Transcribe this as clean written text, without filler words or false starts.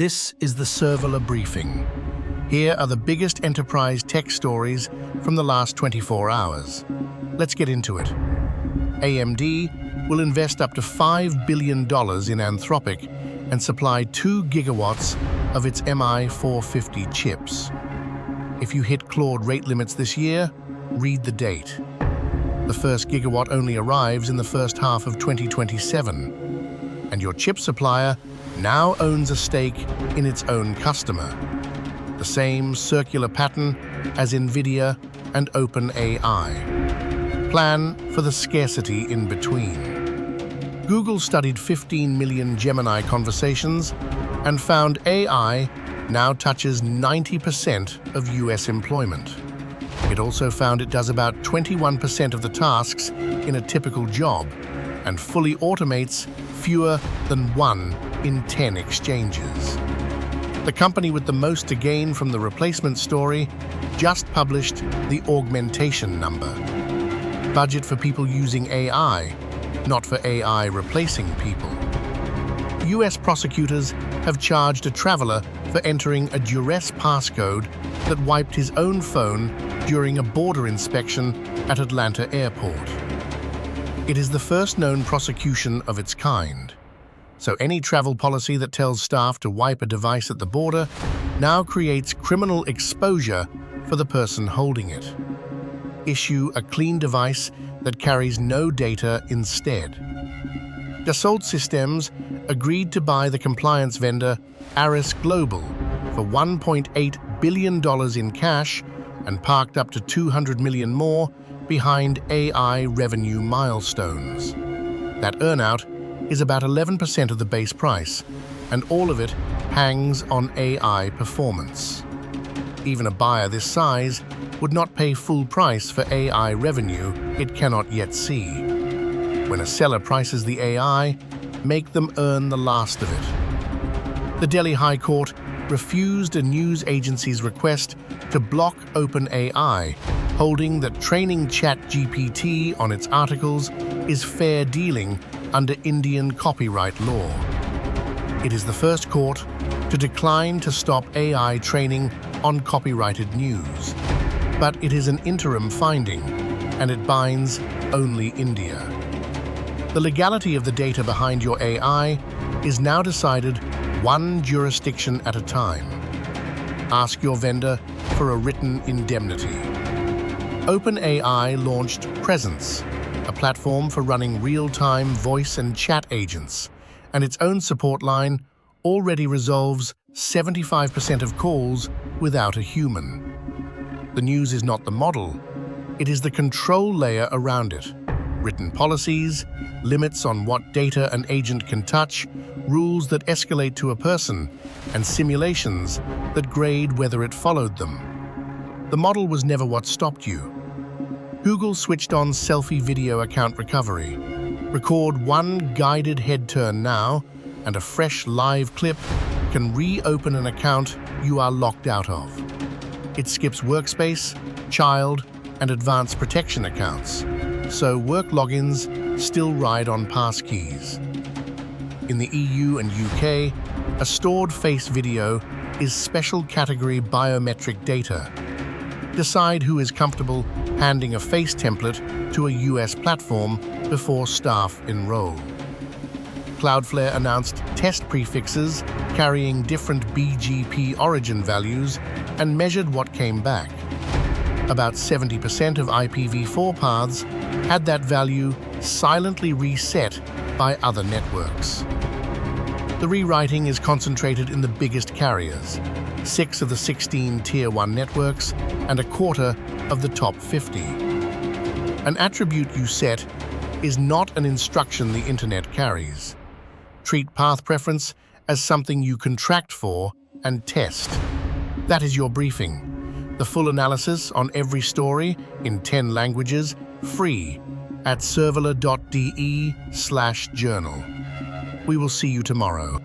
This is the Servola Briefing. Here are the biggest enterprise tech stories from the last 24 hours. Let's get into it. AMD will invest up to $5 billion in Anthropic and supply 2 gigawatts of its MI450 chips. If you hit Claude rate limits this year, read the date. The first gigawatt only arrives in the first half of 2027, and your chip supplier now owns a stake in its own customer. The same circular pattern as NVIDIA and OpenAI. Plan for the scarcity in between. Google studied 15 million Gemini conversations and found AI now touches 90% of US employment. It also found it does about 21% of the tasks in a typical job and fully automates fewer than 1 in 10 exchanges. The company with the most to gain from the replacement story just published the augmentation number. Budget for people using AI, not for AI replacing people. US prosecutors have charged a traveler for entering a duress passcode that wiped his own phone during a border inspection at Atlanta Airport. It is the first known prosecution of its kind. So any travel policy that tells staff to wipe a device at the border now creates criminal exposure for the person holding it. Issue a clean device that carries no data instead. Dassault Systems agreed to buy the compliance vendor Aris Global for $1.8 billion in cash and parked up to $200 million more behind AI revenue milestones. That earnout is about 11% of the base price, and all of it hangs on AI performance. Even a buyer this size would not pay full price for AI revenue it cannot yet see. When a seller prices the AI, make them earn the last of it. The Delhi High Court refused a news agency's request to block OpenAI, holding that training ChatGPT on its articles is fair dealing under Indian copyright law. It is the first court to decline to stop AI training on copyrighted news. But it is an interim finding, and it binds only India. The legality of the data behind your AI is now decided one jurisdiction at a time. Ask your vendor for a written indemnity. OpenAI launched Presence, a platform for running real-time voice and chat agents, and its own support line already resolves 75% of calls without a human. The news is not the model, it is the control layer around it. Written policies, limits on what data an agent can touch, rules that escalate to a person, and simulations that grade whether it followed them. The model was never what stopped you. Google switched on selfie video account recovery. Record one guided head turn now, and a fresh live clip can reopen an account you are locked out of. It skips workspace, child, and advanced protection accounts, so work logins still ride on passkeys. In the EU and UK, a stored face video is special category biometric data. Decide who is comfortable handing a face template to a US platform before staff enroll. Cloudflare announced test prefixes carrying different BGP origin values and measured what came back. About 70% of IPv4 paths had that value silently reset by other networks. The rewriting is concentrated in the biggest carriers, 6 of the 16 Tier 1 networks and a quarter of the top 50. An attribute you set is not an instruction the internet carries. Treat path preference as something you contract for and test. That is your briefing. The full analysis on every story in 10 languages, free, at servola.de/journal. We will see you tomorrow.